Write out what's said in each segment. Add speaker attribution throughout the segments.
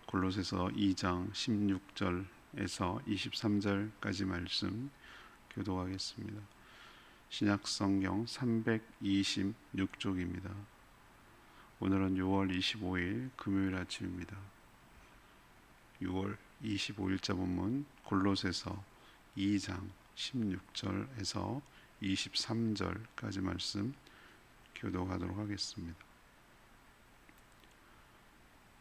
Speaker 1: 골로새서 2장 16절에서 23절까지 말씀 교독하겠습니다. 신약성경 326쪽입니다. 오늘은 6월 25일 금요일 아침입니다. 6월 25일자 본문 골로새서 2장 16절에서 23절까지 말씀 교독하도록 하겠습니다.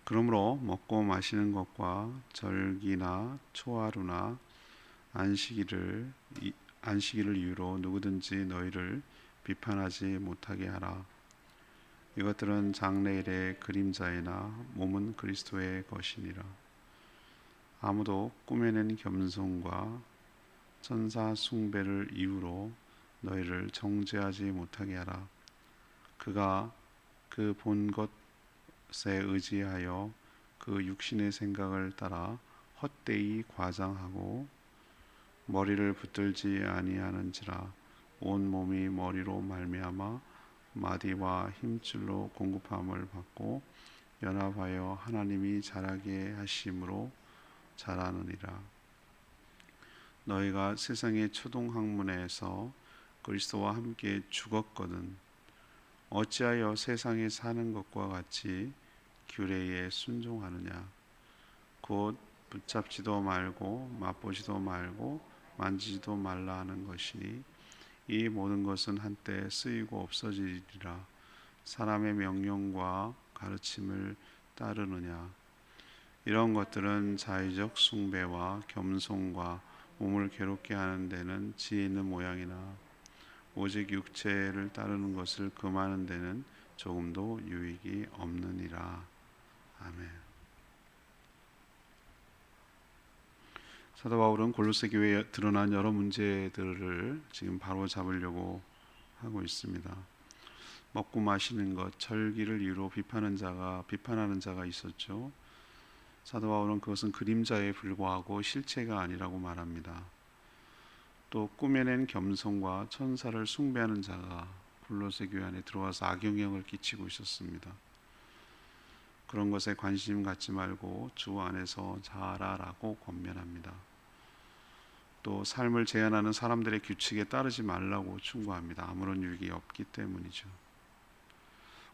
Speaker 1: 그러므로 먹고 마시는 것과 절기나 초하루나 안식일을 이유로 누구든지 너희를 비판하지 못하게 하라. 이것들은 장래일의 그림자이나 몸은 그리스도의 것이니라. 아무도 꾸며낸 겸손과 천사 숭배를 이유로 너희를 정죄하지 못하게 하라. 그가 그 본 것에 의지하여 그 육신의 생각을 따라 헛되이 과장하고 머리를 붙들지 아니하는지라. 온 몸이 머리로 말미암아 마디와 힘줄로 공급함을 받고 연합하여 하나님이 자라게 하심으로 자라느니라. 너희가 세상의 초동학문에서 그리스도와 함께 죽었거든 어찌하여 세상에 사는 것과 같이 규례에 순종하느냐. 곧 붙잡지도 말고 맛보지도 말고 만지지도 말라 하는 것이니 이 모든 것은 한때 쓰이고 없어지리라. 사람의 명령과 가르침을 따르느냐. 이런 것들은 자의적 숭배와 겸손과 몸을 괴롭게 하는 데는 지혜 있는 모양이나 오직 육체를 따르는 것을 금하는 데는 조금도 유익이 없느니라. 아멘. 사도 바울은 골로새 교회에 드러난 여러 문제들을 지금 바로 잡으려고 하고 있습니다. 먹고 마시는 것, 절기를 이유로 비판하는 자가 있었죠. 사도 바울은 그것은 그림자에 불과하고 실체가 아니라고 말합니다. 또 꾸며낸 겸손과 천사를 숭배하는 자가 골로새 교회 안에 들어와서 악영향을 끼치고 있었습니다. 그런 것에 관심 갖지 말고 주 안에서 자라라고 권면합니다. 또 삶을 제한하는 사람들의 규칙에 따르지 말라고 충고합니다. 아무런 유익이 없기 때문이죠.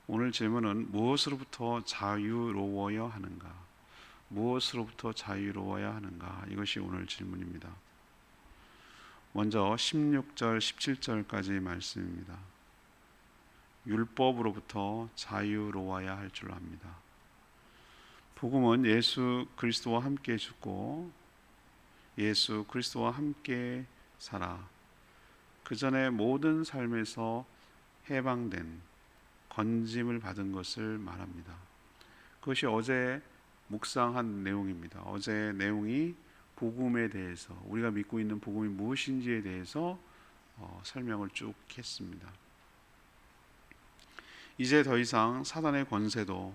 Speaker 1: 오늘 질문은 무엇으로부터 자유로워야 하는가? 무엇으로부터 자유로워야 하는가? 이것이 오늘 질문입니다. 먼저 16절, 17절까지 말씀입니다. 율법으로부터 자유로워야 할 줄로 압니다. 복음은 예수 그리스도와 함께 죽고 예수 그리스도와 함께 살아 그 전에 모든 삶에서 해방된 건짐을 받은 것을 말합니다. 그것이 어제 묵상한 내용입니다. 어제 내용이 복음에 대해서 우리가 믿고 있는 복음이 무엇인지에 대해서 설명을 쭉 했습니다. 이제 더 이상 사단의 권세도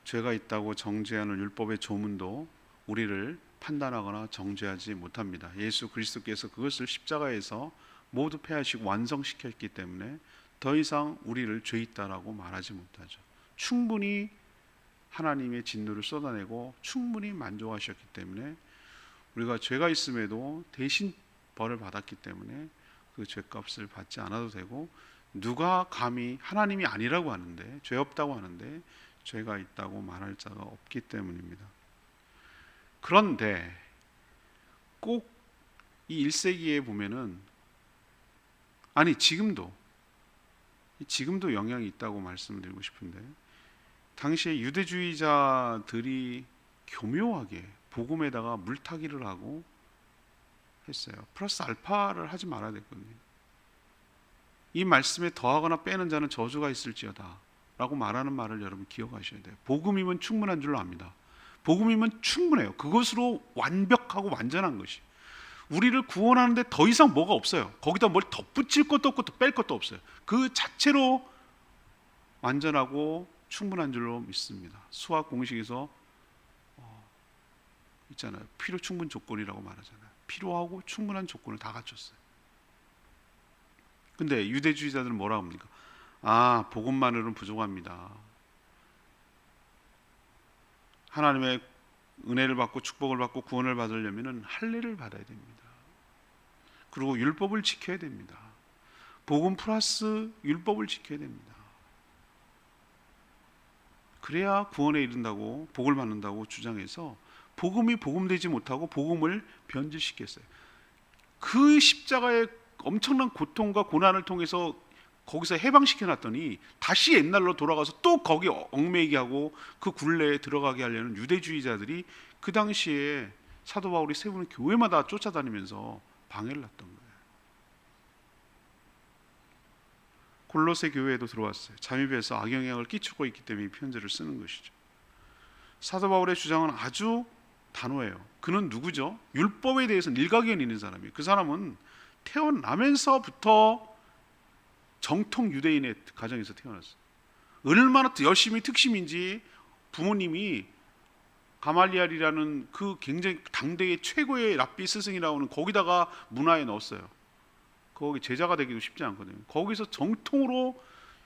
Speaker 1: 죄가 있다고 정죄하는 율법의 조문도 우리를 판단하거나 정죄하지 못합니다. 예수 그리스도께서 그것을 십자가에서 모두 폐하시고 완성시켰기 때문에 더 이상 우리를 죄 있다라고 말하지 못하죠. 충분히 하나님의 진노를 쏟아내고 충분히 만족하셨기 때문에 우리가 죄가 있음에도 대신 벌을 받았기 때문에 그 죄값을 받지 않아도 되고 누가 감히 하나님이 아니라고 하는데 죄 없다고 하는데 죄가 있다고 말할 자가 없기 때문입니다. 그런데 꼭 이 1세기에 보면은 아니 지금도 영향이 있다고 말씀드리고 싶은데 당시에 유대주의자들이 교묘하게 복음에다가 물타기를 하고 했어요. 플러스 알파를 하지 말아야 됐거든요. 이 말씀에 더하거나 빼는 자는 저주가 있을지어다 라고 말하는 말을 여러분 기억하셔야 돼요. 복음이면 충분한 줄로 압니다. 복음이면 충분해요. 그것으로 완벽하고 완전한 것이 우리를 구원하는데 더 이상 뭐가 없어요. 거기다 뭘 덧붙일 것도 없고 또 뺄 것도 없어요. 그 자체로 완전하고 충분한 줄로 믿습니다. 수학 공식에서 있잖아요. 필요 충분 조건이라고 말하잖아요. 필요하고 충분한 조건을 다 갖췄어요. 근데 유대주의자들은 뭐라고 합니까? 복음만으로는 부족합니다. 하나님의 은혜를 받고 축복을 받고 구원을 받으려면 할례를 받아야 됩니다. 그리고 율법을 지켜야 됩니다. 복음 플러스 율법을 지켜야 됩니다. 그래야 구원에 이른다고, 복을 받는다고 주장해서 복음이 복음되지 못하고 복음을 변질시켰어요. 그 십자가의 엄청난 고통과 고난을 통해서 거기서 해방시켜 놨더니 다시 옛날로 돌아가서 또 거기 얽매이게 하고 그 굴레에 들어가게 하려는 유대주의자들이 그 당시에 사도 바울이 세우는 교회마다 쫓아다니면서 방해를 놨던 거예요. 골로새 교회에도 들어왔어요. 잠입해서 악영향을 끼치고 있기 때문에 이 편지를 쓰는 것이죠. 사도 바울의 주장은 아주 단호해요. 그는 누구죠? 율법에 대해서는 일가견이 있는 사람이에요. 그 사람은 태어나면서부터 정통 유대인의 가정에서 태어났어요. 얼마나 열심히 특심인지 부모님이 가말리알이라는 그 굉장히 당대의 최고의 랍비 스승이라고 하는 거기다가 문화에 넣었어요. 거기 제자가 되기도 쉽지 않거든요. 거기서 정통으로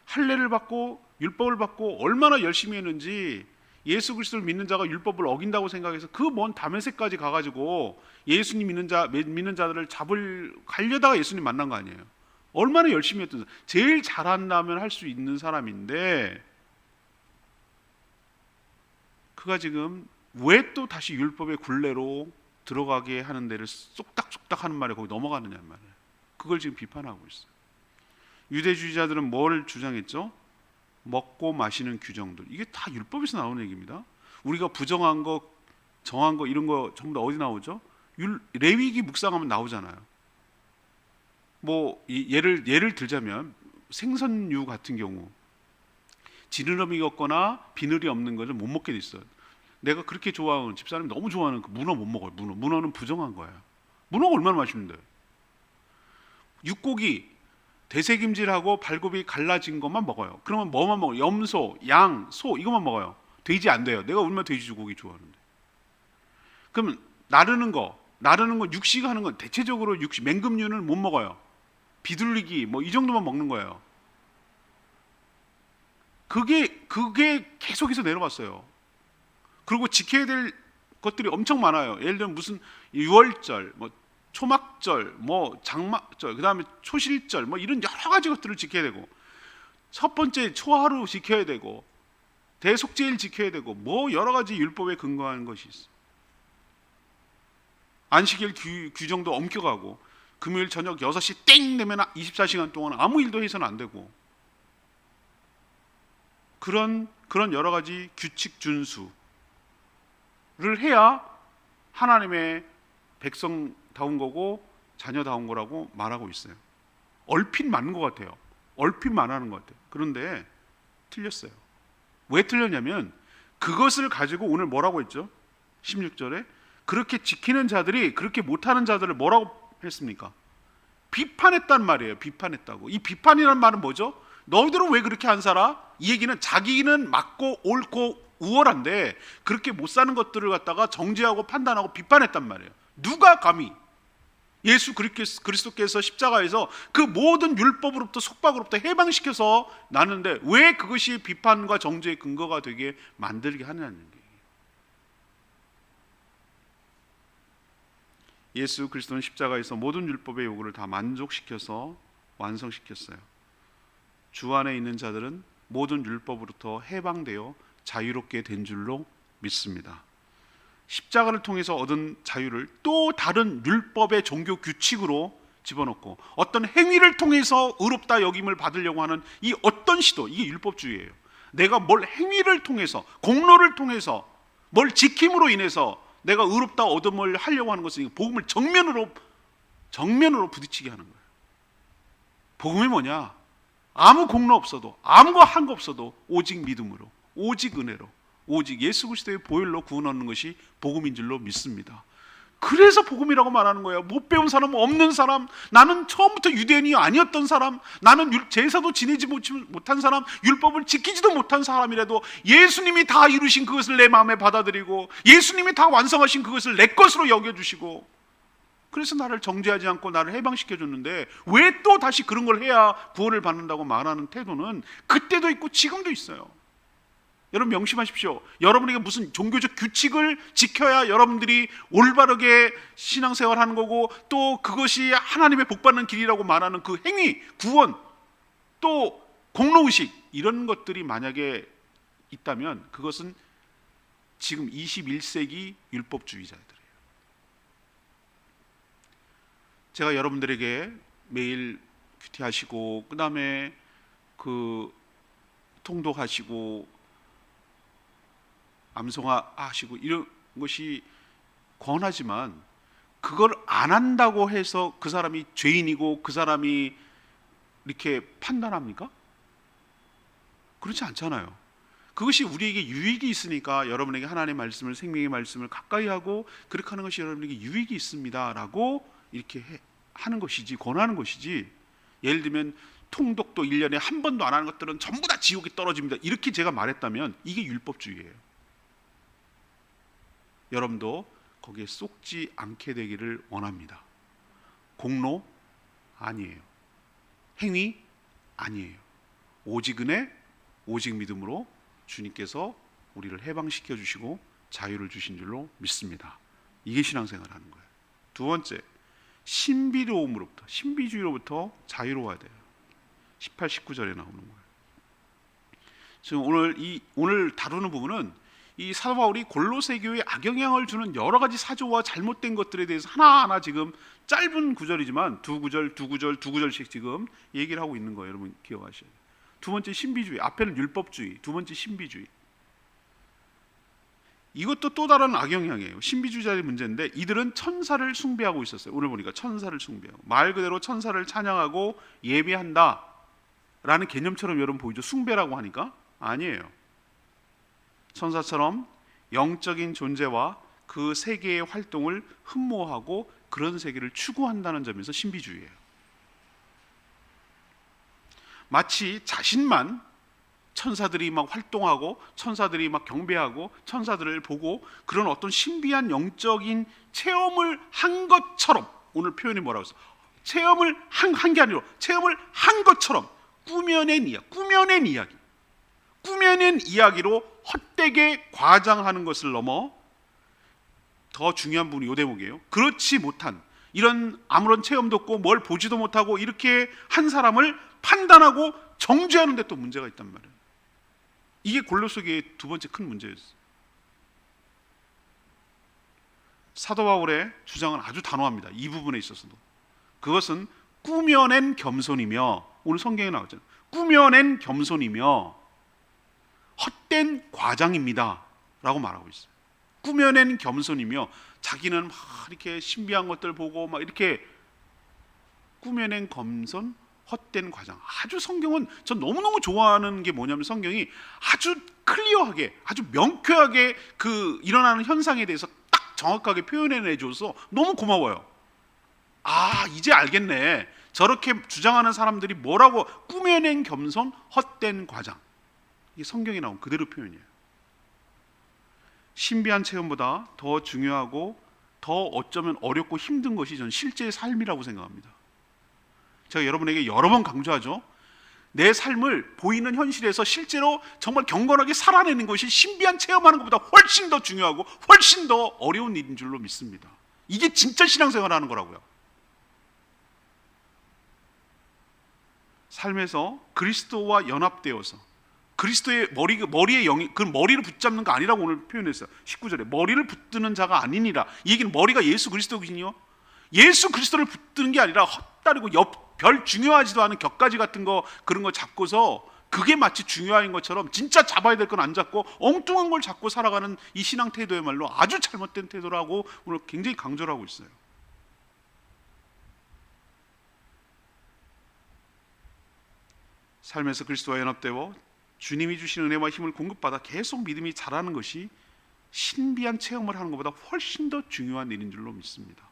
Speaker 1: 할례를 받고 율법을 받고 얼마나 열심히 했는지, 예수 그리스도를 믿는 자가 율법을 어긴다고 생각해서 그 먼 다메섹까지 가가지고 예수님 믿는 자들을 가려다가 예수님 만난 거 아니에요. 얼마나 열심히 했던, 제일 잘한다면 할 수 있는 사람인데 그가 지금 왜 또 다시 율법의 굴레로 들어가게 하는 데를 쏙닥쏙닥 하는 말에 거기 넘어가느냐 말이에요. 그걸 지금 비판하고 있어요. 유대주의자들은 뭘 주장했죠? 먹고 마시는 규정들, 이게 다 율법에서 나오는 얘기입니다. 우리가 부정한 거, 정한 거, 이런 거 전부 다 어디 나오죠? 레위기 묵상하면 나오잖아요. 뭐 예를 들자면 생선류 같은 경우 지느러미 없거나 비늘이 없는 것을 못 먹게 돼 있어요. 내가 그렇게 좋아하는, 집사람이 너무 좋아하는 그 문어 못 먹어요. 문어는 부정한 거예요. 문어가 얼마나 맛있는데. 육고기 대세김질하고 발굽이 갈라진 것만 먹어요. 그러면 뭐만 먹어요? 염소, 양, 소, 이것만 먹어요. 돼지 안 돼요. 내가 얼마나 돼지고기 좋아하는데. 그러면 나르는 거 육식 하는 건 대체적으로 육식, 맹금류는 못 먹어요. 비둘리기 뭐 이 정도만 먹는 거예요. 그게 계속해서 내려왔어요. 그리고 지켜야 될 것들이 엄청 많아요. 예를 들면 무슨 유월절, 뭐 초막절, 뭐 장막절, 그 다음에 초실절, 뭐 이런 여러 가지 것들을 지켜야 되고, 첫 번째 초하루 지켜야 되고, 대속제일 지켜야 되고, 뭐 여러 가지 율법에 근거한 것이 있어요. 안식일 규정도 엄격하고, 금요일 저녁 6시 땡 되면 24시간 동안 아무 일도 해서는 안 되고, 그런 여러 가지 규칙 준수를 해야 하나님의 백성다운 거고 자녀다운 거라고 말하고 있어요. 얼핏 맞는 것 같아요. 얼핏 말하는 것 같아요. 그런데 틀렸어요. 왜 틀렸냐면 그것을 가지고 오늘 뭐라고 했죠? 16절에 그렇게 지키는 자들이 그렇게 못하는 자들을 뭐라고 했습니까? 비판했단 말이에요. 비판했다고. 이 비판이란 말은 뭐죠? 너희들은 왜 그렇게 안 살아? 이 얘기는 자기는 맞고 옳고 우월한데 그렇게 못 사는 것들을 갖다가 정죄하고 판단하고 비판했단 말이에요. 누가 감히 예수 그리스도께서 십자가에서 그 모든 율법으로부터 속박으로부터 해방시켜서 나는데 왜 그것이 비판과 정죄의 근거가 되게 만들게 하느냐는 얘기예요. 예수 그리스도는 십자가에서 모든 율법의 요구를 다 만족시켜서 완성시켰어요. 주 안에 있는 자들은 모든 율법으로부터 해방되어 자유롭게 된 줄로 믿습니다. 십자가를 통해서 얻은 자유를 또 다른 율법의 종교 규칙으로 집어넣고 어떤 행위를 통해서 의롭다 여김을 받으려고 하는 이 어떤 시도, 이게 율법주의예요. 내가 뭘 행위를 통해서, 공로를 통해서, 뭘 지킴으로 인해서 내가 의롭다 얻음을 하려고 하는 것은 복음을 정면으로 부딪히게 하는 거예요. 복음이 뭐냐? 아무 공로 없어도, 아무 한 거 없어도 오직 믿음으로, 오직 은혜로, 오직 예수 그리스도의 보혈로 구원 얻는 것이 복음인 줄로 믿습니다. 그래서 복음이라고 말하는 거예요. 못 배운 사람, 없는 사람, 나는 처음부터 유대인이 아니었던 사람, 나는 제사도 지내지 못한 사람, 율법을 지키지도 못한 사람이라도 예수님이 다 이루신 그것을 내 마음에 받아들이고 예수님이 다 완성하신 그것을 내 것으로 여겨주시고, 그래서 나를 정죄하지 않고 나를 해방시켜줬는데 왜 또 다시 그런 걸 해야 구원을 받는다고 말하는 태도는 그때도 있고 지금도 있어요. 여러분 명심하십시오. 여러분에게 무슨 종교적 규칙을 지켜야 여러분들이 올바르게 신앙생활하는 거고, 또 그것이 하나님의 복받는 길이라고 말하는 그 행위, 구원, 또 공로의식, 이런 것들이 만약에 있다면 그것은 지금 21세기 율법주의자들이에요. 제가 여러분들에게 매일 큐티하시고, 그 다음에 그 통독하시고 암송하시고 이런 것이 권하지만, 그걸 안 한다고 해서 그 사람이 죄인이고 그 사람이 이렇게 판단합니까? 그렇지 않잖아요. 그것이 우리에게 유익이 있으니까 여러분에게 하나님의 말씀을, 생명의 말씀을 가까이 하고 그렇게 하는 것이 여러분에게 유익이 있습니다 라고 이렇게 하는 것이지, 권하는 것이지, 예를 들면 통독도 1년에 한 번도 안 하는 것들은 전부 다 지옥에 떨어집니다, 이렇게 제가 말했다면 이게 율법주의예요. 여러분도 거기에 쏙지 않게 되기를 원합니다. 공로 아니에요. 행위 아니에요. 오직 은혜, 오직 믿음으로 주님께서 우리를 해방시켜 주시고 자유를 주신 줄로 믿습니다. 이게 신앙생활하는 거예요. 두 번째, 신비로움으로부터, 신비주의로부터 자유로워야 돼요. 18, 19절에 나오는 거예요. 지금 오늘 다루는 부분은 이 사도 바울이 골로새 교회에 악영향을 주는 여러 가지 사조와 잘못된 것들에 대해서 하나하나 지금 짧은 구절이지만 두 구절씩 지금 얘기를 하고 있는 거예요. 여러분 기억하셔야 돼요. 두 번째 신비주의, 앞에는 율법주의, 두 번째 신비주의. 이것도 또 다른 악영향이에요. 신비주의자의 문제인데, 이들은 천사를 숭배하고 있었어요. 오늘 보니까 천사를 숭배하고, 말 그대로 천사를 찬양하고 예배한다 라는 개념처럼 여러분 보이죠? 숭배라고 하니까 아니에요. 천사처럼 영적인 존재와 그 세계의 활동을 흠모하고 그런 세계를 추구한다는 점에서 신비주의예요. 마치 자신만 천사들이 막 활동하고 천사들이 막 경배하고 천사들을 보고 그런 어떤 신비한 영적인 체험을 한 것처럼, 오늘 표현이 뭐라고 했어요? 체험을 한 게 아니라 체험을 한 것처럼 꾸며낸 이야기로 헛되게 과장하는 것을 넘어, 더 중요한 부분이 이 대목이에요. 그렇지 못한, 이런 아무런 체험도 없고 뭘 보지도 못하고 이렇게 한 사람을 판단하고 정죄하는 데 또 문제가 있단 말이에요. 이게 골로새 교회의 두 번째 큰 문제였어요. 사도 바울의 주장은 아주 단호합니다. 이 부분에 있어서도. 그것은 꾸며낸 겸손이며, 오늘 성경에 나왔잖아요. 꾸며낸 겸손이며 헛된 과장입니다 라고 말하고 있어요. 꾸며낸 겸손이며, 자기는 막 이렇게 신비한 것들 보고 막 이렇게 꾸며낸 겸손, 헛된 과장. 아주 성경은 전 너무너무 좋아하는 게 뭐냐면, 성경이 아주 클리어하게, 아주 명쾌하게 그 일어나는 현상에 대해서 딱 정확하게 표현해내줘서 너무 고마워요. 아, 이제 알겠네. 저렇게 주장하는 사람들이 뭐라고, 꾸며낸 겸손, 헛된 과장. 이게 성경에 나온 그대로 표현이에요. 신비한 체험보다 더 중요하고 더 어쩌면 어렵고 힘든 것이 전 실제의 삶이라고 생각합니다. 제가 여러분에게 여러 번 강조하죠. 내 삶을 보이는 현실에서 실제로 정말 경건하게 살아내는 것이 신비한 체험하는 것보다 훨씬 더 중요하고 훨씬 더 어려운 일인 줄로 믿습니다. 이게 진짜 신앙생활하는 거라고요. 삶에서 그리스도와 연합되어서 그리스도의 머리에 영이, 그 머리를 붙잡는 거 아니라고 오늘 표현했어요. 19절에 머리를 붙드는 자가 아니니라. 이 얘기는 머리가 예수 그리스도거든요. 예수 그리스도를 붙드는 게 아니라 헛다리고 별 중요하지도 않은 격가지 같은 거, 그런 거 잡고서 그게 마치 중요한 것처럼 진짜 잡아야 될 건 안 잡고 엉뚱한 걸 잡고 살아가는 이 신앙 태도야말로 아주 잘못된 태도라고 오늘 굉장히 강조를 하고 있어요. 삶에서 그리스도와 연합되어 주님이 주신 은혜와 힘을 공급받아 계속 믿음이 자라는 것이 신비한 체험을 하는 것보다 훨씬 더 중요한 일인 줄로 믿습니다.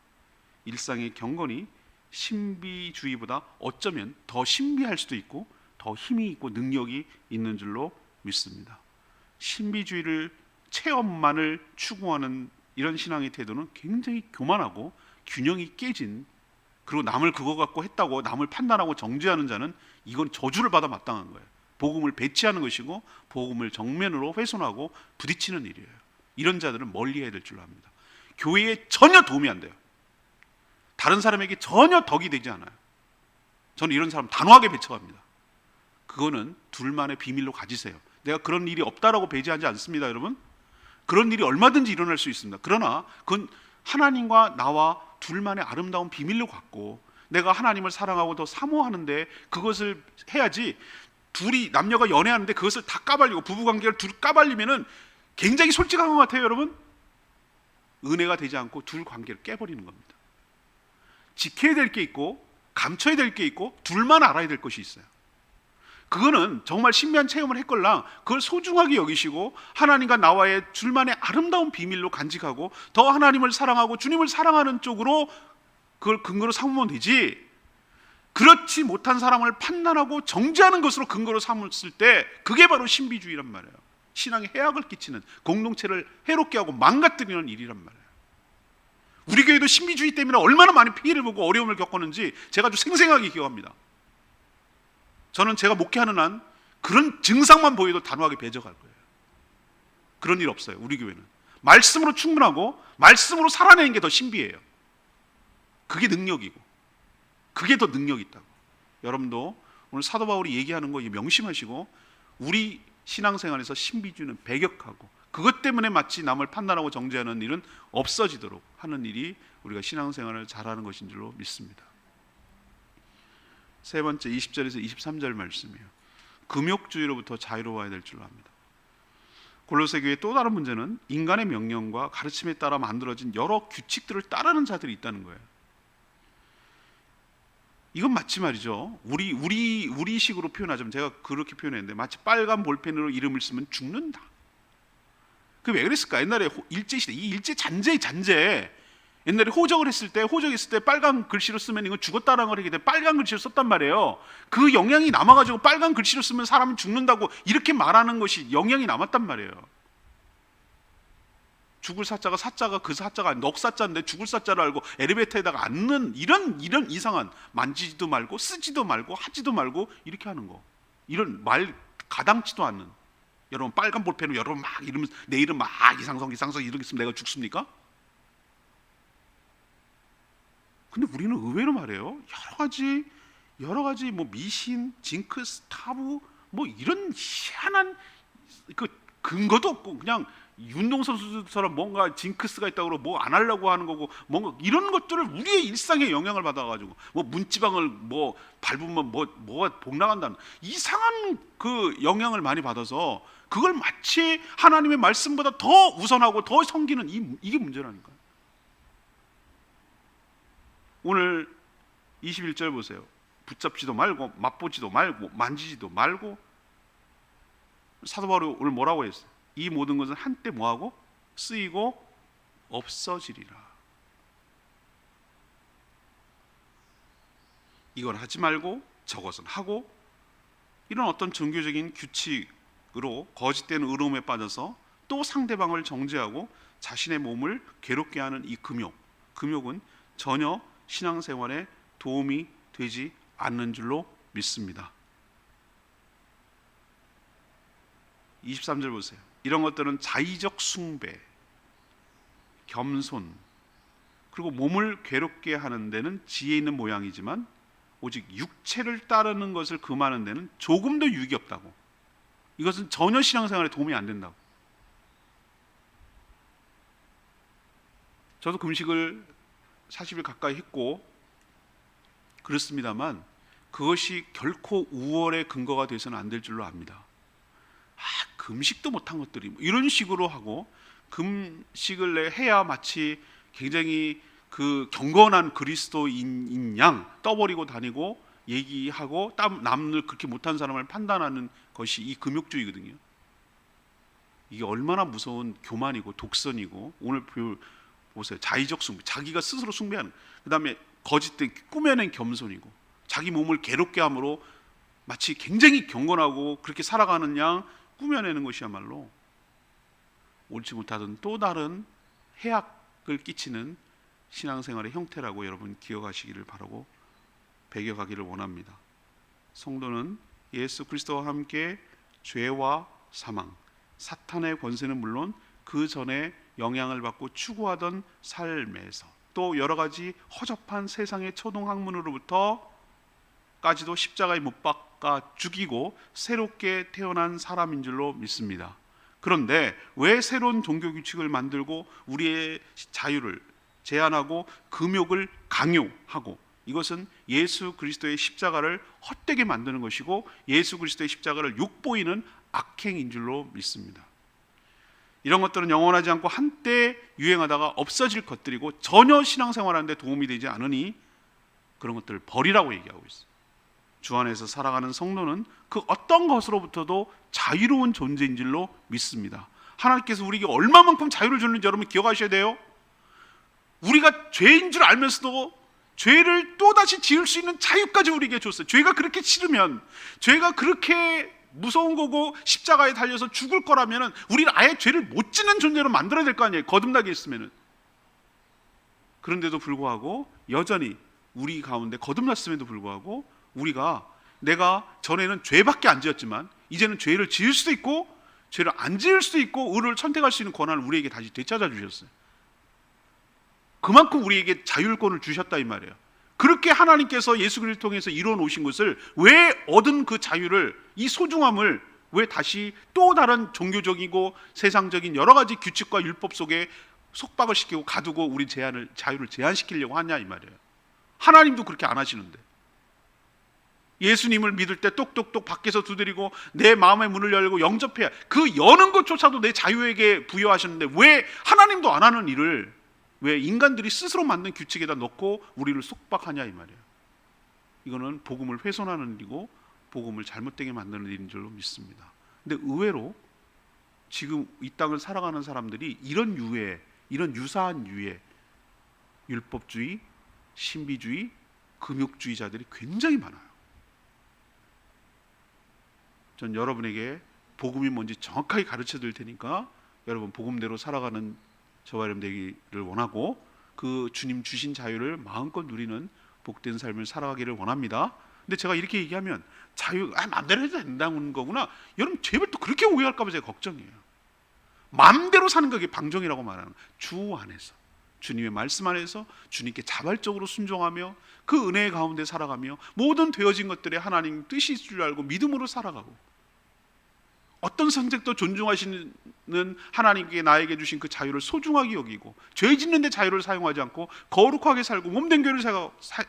Speaker 1: 일상의 경건이 신비주의보다 어쩌면 더 신비할 수도 있고 더 힘이 있고 능력이 있는 줄로 믿습니다. 신비주의를, 체험만을 추구하는 이런 신앙의 태도는 굉장히 교만하고 균형이 깨진, 그리고 남을 그거 갖고 했다고 남을 판단하고 정죄하는 자는 이건 저주를 받아 마땅한 거예요. 복음을 배치하는 것이고 복음을 정면으로 훼손하고 부딪히는 일이에요. 이런 자들은 멀리해야 될 줄로 압니다. 교회에 전혀 도움이 안 돼요. 다른 사람에게 전혀 덕이 되지 않아요. 저는 이런 사람 단호하게 배척합니다. 그거는 둘만의 비밀로 가지세요. 내가 그런 일이 없다라고 배제하지 않습니다, 여러분. 그런 일이 얼마든지 일어날 수 있습니다. 그러나 그건 하나님과 나와 둘만의 아름다운 비밀로 갖고 내가 하나님을 사랑하고 더 사모하는데 그것을 해야지. 둘이 남녀가 연애하는데 그것을 다 까발리고 부부관계를 둘 까발리면은 굉장히 솔직한 것 같아요, 여러분. 은혜가 되지 않고 둘 관계를 깨버리는 겁니다. 지켜야 될 게 있고 감춰야 될 게 있고 둘만 알아야 될 것이 있어요. 그거는 정말 신비한 체험을 했걸랑 그걸 소중하게 여기시고 하나님과 나와의 둘만의 아름다운 비밀로 간직하고 더 하나님을 사랑하고 주님을 사랑하는 쪽으로 그걸 근거로 삼으면 되지, 그렇지 못한 사람을 판단하고 정죄하는 것으로 근거로 삼았을 때 그게 바로 신비주의란 말이에요. 신앙에 해악을 끼치는, 공동체를 해롭게 하고 망가뜨리는 일이란 말이에요. 우리 교회도 신비주의 때문에 얼마나 많은 피해를 보고 어려움을 겪었는지 제가 아주 생생하게 기억합니다. 저는 제가 목회하는 한 그런 증상만 보여도 단호하게 배척할 거예요. 그런 일 없어요. 우리 교회는 말씀으로 충분하고 말씀으로 살아내는 게 더 신비해요. 그게 능력이고 그게 더 능력이 있다고. 여러분도 오늘 사도 바울이 얘기하는 거 명심하시고 우리 신앙생활에서 신비주의는 배격하고 그것 때문에 마치 남을 판단하고 정죄하는 일은 없어지도록 하는 일이 우리가 신앙생활을 잘하는 것인 줄로 믿습니다. 세 번째 20절에서 23절 말씀이에요. 금욕주의로부터 자유로워야 될 줄로 압니다. 골로새 교회의 또 다른 문제는 인간의 명령과 가르침에 따라 만들어진 여러 규칙들을 따르는 자들이 있다는 거예요. 이건 마치 말이죠. 우리식으로 표현하자면 제가 그렇게 표현했는데 마치 빨간 볼펜으로 이름을 쓰면 죽는다. 그게 왜 그랬을까? 옛날에 일제시대, 이 일제 잔재 옛날에 호적했을 때 빨간 글씨로 쓰면 이건 죽었다라는 걸 하게 돼 빨간 글씨로 썼단 말이에요. 그 영향이 남아가지고 빨간 글씨로 쓰면 사람이 죽는다고 이렇게 말하는 것이 영향이 남았단 말이에요. 죽을 사자가 그 사자가 아니라 넉사자인데 죽을 사자를 알고 엘리베이터에다가 앉는 이런 이상한, 만지지도 말고 쓰지도 말고 하지도 말고 이렇게 하는 거, 이런 말 가당치도 않는. 여러분 빨간 볼펜으로 여러분 막 이러면 내 이름 막 이상성 이렇게 쓰면 내가 죽습니까? 근데 우리는 의외로 말해요. 여러 가지 뭐 미신, 징크스, 타부 뭐 이런 희한한 그 근거도 없고 그냥 운동선수들처럼 뭔가 징크스가 있다고 그러고 뭐 안 하려고 하는 거고 뭔가 이런 것들을 우리의 일상에 영향을 받아가지고 뭐 문지방을 뭐 밟으면 뭐가 복 나간다는 이상한 그 영향을 많이 받아서 그걸 마치 하나님의 말씀보다 더 우선하고 더 섬기는 이게 문제라니까요. 오늘 21절 보세요. 붙잡지도 말고 맛보지도 말고 만지지도 말고. 사도 바울이 오늘 뭐라고 했어요? 이 모든 것은 한때 뭐하고? 쓰이고 없어지리라. 이걸 하지 말고 저것은 하고, 이런 어떤 종교적인 규칙으로 거짓된 의로움에 빠져서 또 상대방을 정죄하고 자신의 몸을 괴롭게 하는 이 금욕은 전혀 신앙생활에 도움이 되지 않는 줄로 믿습니다. 23절 보세요. 이런 것들은 자의적 숭배, 겸손, 그리고 몸을 괴롭게 하는 데는 지혜 있는 모양이지만 오직 육체를 따르는 것을 금하는 데는 조금도 유익이 없다고. 이것은 전혀 신앙생활에 도움이 안 된다고. 저도 금식을 40일 가까이 했고 그렇습니다만 그것이 결코 우월의 근거가 되어서는 안 될 줄로 압니다. 금식도 못한 것들이 뭐 이런 식으로 하고 금식을 해야 마치 굉장히 그 경건한 그리스도인인 양 떠버리고 다니고 얘기하고 남을 그렇게 못한 사람을 판단하는 것이 이 금욕주의거든요. 이게 얼마나 무서운 교만이고 독선이고, 오늘 보세요. 자의적 숭배, 자기가 스스로 숭배하는, 그 다음에 거짓된 꾸며낸 겸손이고, 자기 몸을 괴롭게 함으로 마치 굉장히 경건하고 그렇게 살아가는 양 꾸며내는 것이야말로 옳지 못하던 또 다른 해악을 끼치는 신앙생활의 형태라고 여러분 기억하시기를 바라고 배격하기를 원합니다. 성도는 예수 그리스도와 함께 죄와 사망, 사탄의 권세는 물론 그 전에 영향을 받고 추구하던 삶에서, 또 여러 가지 허접한 세상의 초동학문으로부터 까지도 십자가에 못 박아 죽이고 새롭게 태어난 사람인 줄로 믿습니다. 그런데 왜 새로운 종교 규칙을 만들고 우리의 자유를 제한하고 금욕을 강요하고, 이것은 예수 그리스도의 십자가를 헛되게 만드는 것이고 예수 그리스도의 십자가를 욕보이는 악행인 줄로 믿습니다. 이런 것들은 영원하지 않고 한때 유행하다가 없어질 것들이고 전혀 신앙생활하는데 도움이 되지 않으니 그런 것들을 버리라고 얘기하고 있어요. 주 안에서 살아가는 성도는 그 어떤 것으로부터도 자유로운 존재인 줄로 믿습니다. 하나님께서 우리에게 얼마만큼 자유를 주는지 여러분 기억하셔야 돼요. 우리가 죄인 줄 알면서도 죄를 또다시 지을 수 있는 자유까지 우리에게 줬어요. 죄가 그렇게 싫으면, 죄가 그렇게 무서운 거고 십자가에 달려서 죽을 거라면 우리는 아예 죄를 못 짓는 존재로 만들어야 될 거 아니에요. 거듭나게 했으면. 그런데도 불구하고 여전히 우리 가운데 거듭났음에도 불구하고 우리가, 내가 전에는 죄밖에 안 지었지만 이제는 죄를 지을 수도 있고 죄를 안 지을 수도 있고 의를 선택할 수 있는 권한을 우리에게 다시 되찾아 주셨어요. 그만큼 우리에게 자율권을 주셨다 이 말이에요. 그렇게 하나님께서 예수 그리스도를 통해서 이루어 놓으신 것을, 왜 얻은 그 자유를, 이 소중함을 왜 다시 또 다른 종교적이고 세상적인 여러 가지 규칙과 율법 속에 속박을 시키고 가두고 우리 자유를 제한시키려고 하냐 이 말이에요. 하나님도 그렇게 안 하시는데. 예수님을 믿을 때 똑똑똑 밖에서 두드리고 내 마음의 문을 열고 영접해야, 그 여는 것조차도 내 자유에게 부여하셨는데 왜 하나님도 안 하는 일을 왜 인간들이 스스로 만든 규칙에다 넣고 우리를 속박하냐 이 말이에요. 이거는 복음을 훼손하는 일이고 복음을 잘못되게 만드는 일인 줄로 믿습니다. 근데 의외로 지금 이 땅을 살아가는 사람들이 이런 유사한 유의 율법주의, 신비주의, 금욕주의자들이 굉장히 많아요. 전 여러분에게 복음이 뭔지 정확하게 가르쳐 드릴 테니까 여러분 복음대로 살아가는 저와 여러분 되기를 원하고, 그 주님 주신 자유를 마음껏 누리는 복된 삶을 살아가기를 원합니다. 근데 제가 이렇게 얘기하면 마음대로 해도 된다는 거구나, 여러분 제발 또 그렇게 오해할까 봐 제가 걱정이에요. 마음대로 사는 게 방종이라고 말하는, 주 안에서 주님의 말씀 안에서 주님께 자발적으로 순종하며 그 은혜의 가운데 살아가며 모든 되어진 것들에 하나님 뜻이 있을 줄 알고 믿음으로 살아가고, 어떤 선택도 존중하시는 하나님께 나에게 주신 그 자유를 소중하게 여기고, 죄 짓는 데 자유를 사용하지 않고 거룩하게 살고 몸된 교회를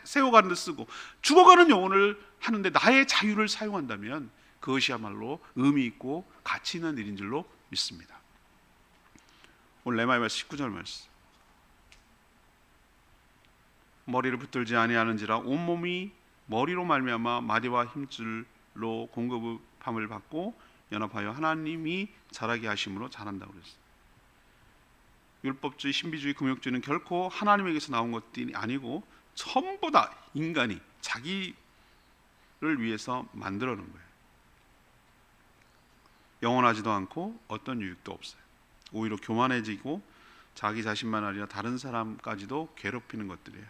Speaker 1: 세워가는 데 쓰고 죽어가는 영혼을 하는데 나의 자유를 사용한다면 그것이야말로 의미 있고 가치 있는 일인 줄로 믿습니다. 오늘 레마의 말씀 19절 말씀. 머리를 붙들지 아니하는지라 온몸이 머리로 말미암아 마디와 힘줄로 공급함을 받고 연합하여 하나님이 자라게 하심으로 자란다고 그랬어요. 율법주의, 신비주의, 금욕주의는 결코 하나님에게서 나온 것들이 아니고 전부 다 인간이 자기를 위해서 만들어 놓은 거예요. 영원하지도 않고 어떤 유익도 없어요. 오히려 교만해지고 자기 자신만 아니라 다른 사람까지도 괴롭히는 것들이에요.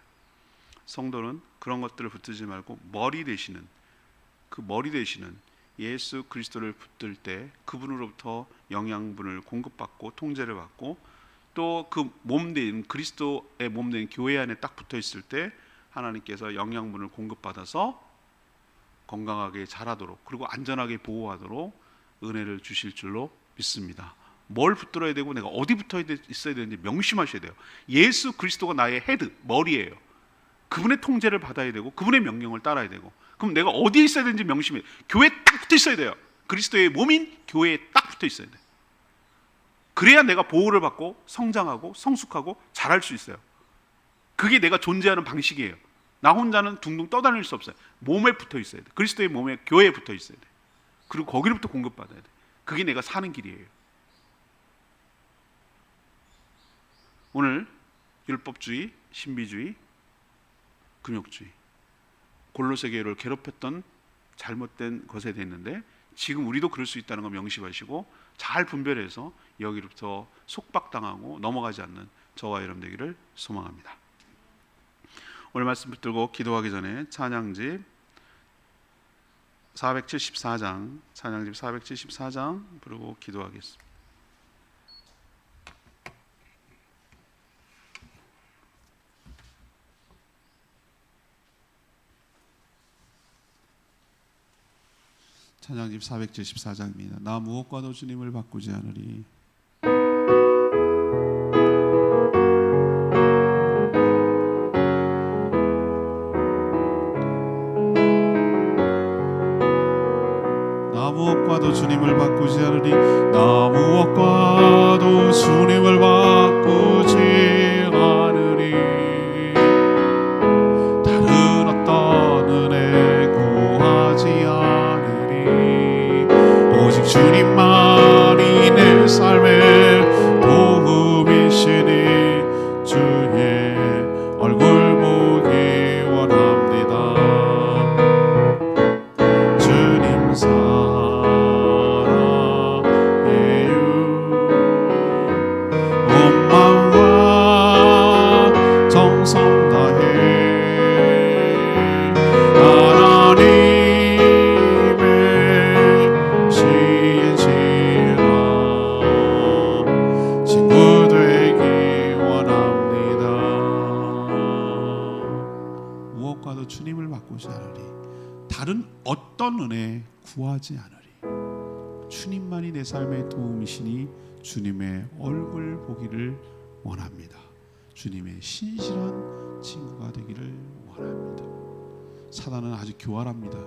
Speaker 1: 성도는 그런 것들을 붙들지 말고 머리 되시는 예수 그리스도를 붙들 때 그분으로부터 영양분을 공급받고 통제를 받고, 또 그 몸된 그리스도의 몸된 교회 안에 딱 붙어 있을 때 하나님께서 영양분을 공급받아서 건강하게 자라도록, 그리고 안전하게 보호하도록 은혜를 주실 줄로 믿습니다. 뭘 붙들어야 되고 내가 어디 붙어 있어야 되는지 명심하셔야 돼요. 예수 그리스도가 나의 헤드, 머리예요. 그분의 통제를 받아야 되고 그분의 명령을 따라야 되고, 그럼 내가 어디에 있어야 되는지 명심해. 교회에 딱 붙어 있어야 돼요. 그리스도의 몸인 교회에 딱 붙어 있어야 돼요. 그래야 내가 보호를 받고 성장하고 성숙하고 자랄 수 있어요. 그게 내가 존재하는 방식이에요. 나 혼자는 둥둥 떠다닐 수 없어요. 몸에 붙어 있어야 돼. 그리스도의 몸에, 교회에 붙어 있어야 돼. 그리고 거기로부터 공급받아야 돼. 그게 내가 사는 길이에요. 오늘 율법주의, 신비주의, 금욕주의, 골로새 교회를 괴롭혔던 잘못된 것에 대했는데 지금 우리도 그럴 수 있다는 거 명심하시고 잘 분별해서 여기로부터 속박당하고 넘어가지 않는 저와 여러분 되기를 소망합니다. 오늘 말씀 붙들고 기도하기 전에 찬양집 474장, 찬양집 474장 부르고 기도하겠습니다. 찬양집 474장입니다. 나 무엇과도 주님을 바꾸지 않으리. 나 무엇과도 주님을 바꾸지 않으리. 나 무엇과도 주님을 바꾸지 않으리. 다른 어떤 은혜 구하지 않으리. 오직 주님만이 내 삶의 도움이시니 주의 얼굴 보기 원합니다. 주님 사랑해요. 온 마음과 정성 다해 하나님의 신실한 친구 되기 원합니다. 무엇과도 주님을 바꾸지 않으리. 다른 어떤 은혜 구하지 않으리. 주님만이 내 삶의 도움이시니 주님의 얼굴 보기를 원합니다. 주님의 신실한 친구가 되기를 원합니다. 사단은 아주 교활합니다.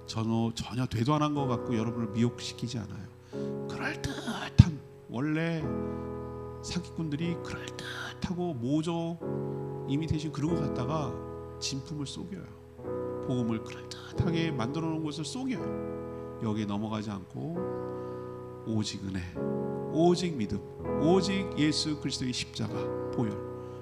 Speaker 1: 전혀 되도 안 한 것 같고 여러분을 미혹시키지 않아요. 그럴듯한, 원래 사기꾼들이 그럴듯하고 모조 이미테이션 그런 거 갖다가 진품을 속여요. 복음을 그럴듯하게 만들어 놓은 것을 속여요. 여기에 넘어가지 않고 오직 은혜, 오직 믿음, 오직 예수 그리스도의 십자가 보혈,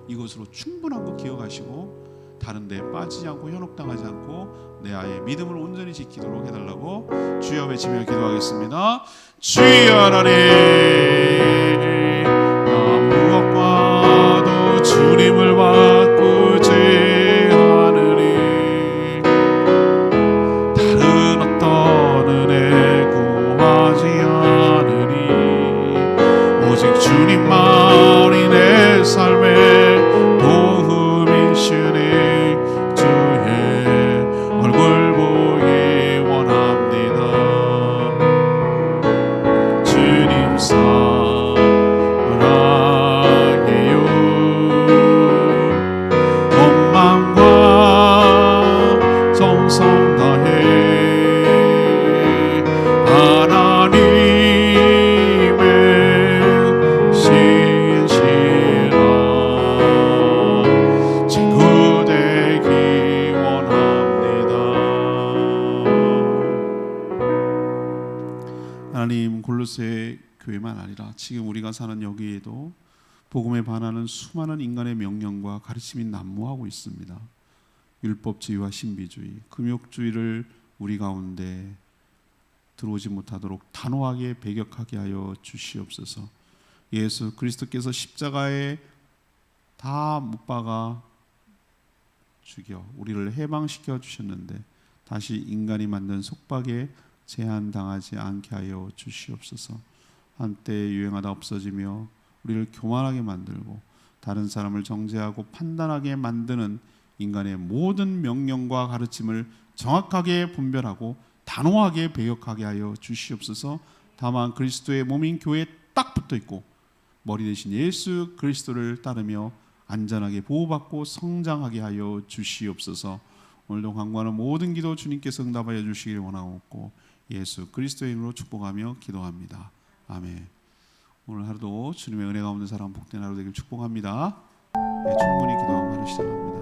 Speaker 1: 이것으로 충분한 거 기억하시고 다른 데 빠지지 않고 현혹당하지 않고 내 아이의 믿음을 온전히 지키도록 해달라고 주여 외치며 기도하겠습니다. 주여 하나님, 나 무엇과도 주님을 바꾸지 않으리. 다른 어떤 은혜 구하지 않으리. 오직 주님만이 내 삶의 도움이시니 주의 얼굴 보기 원합니다. 주님 사랑해요. 온 마음과 정성 다해 하나님의 신실한 친구 되기 원합니다. 하나님, 골로새 교회만 아니라 지금 우리가 사는 여기에도 복음에 반하는 수많은 인간의 명령과 가르침이 난무하고 있습니다. 율법주의와 신비주의, 금욕주의를 우리 가운데 들어오지 못하도록 단호하게 배격하게 하여 주시옵소서. 예수 그리스도께서 십자가에 다 못 박아 죽여 우리를 해방시켜 주셨는데 다시 인간이 만든 속박에 제한당하지 않게 하여 주시옵소서. 한때 유행하다 없어지며 우리를 교만하게 만들고 다른 사람을 정죄하고 판단하게 만드는 인간의 모든 명령과 가르침을 정확하게 분별하고 단호하게 배격하게 하여 주시옵소서. 다만 그리스도의 몸인 교회에 딱 붙어 있고 머리 대신 예수 그리스도를 따르며 안전하게 보호받고 성장하게 하여 주시옵소서. 오늘도 간구하는 모든 기도 주님께서 응답하여 주시길 원하옵고 예수 그리스도의 이름으로 축복하며 기도합니다. 아멘. 오늘 하루도 주님의 은혜가 없는 사람 복된 하루 되길 축복합니다. 네, 충분히 기도하고 하루 시작합니다.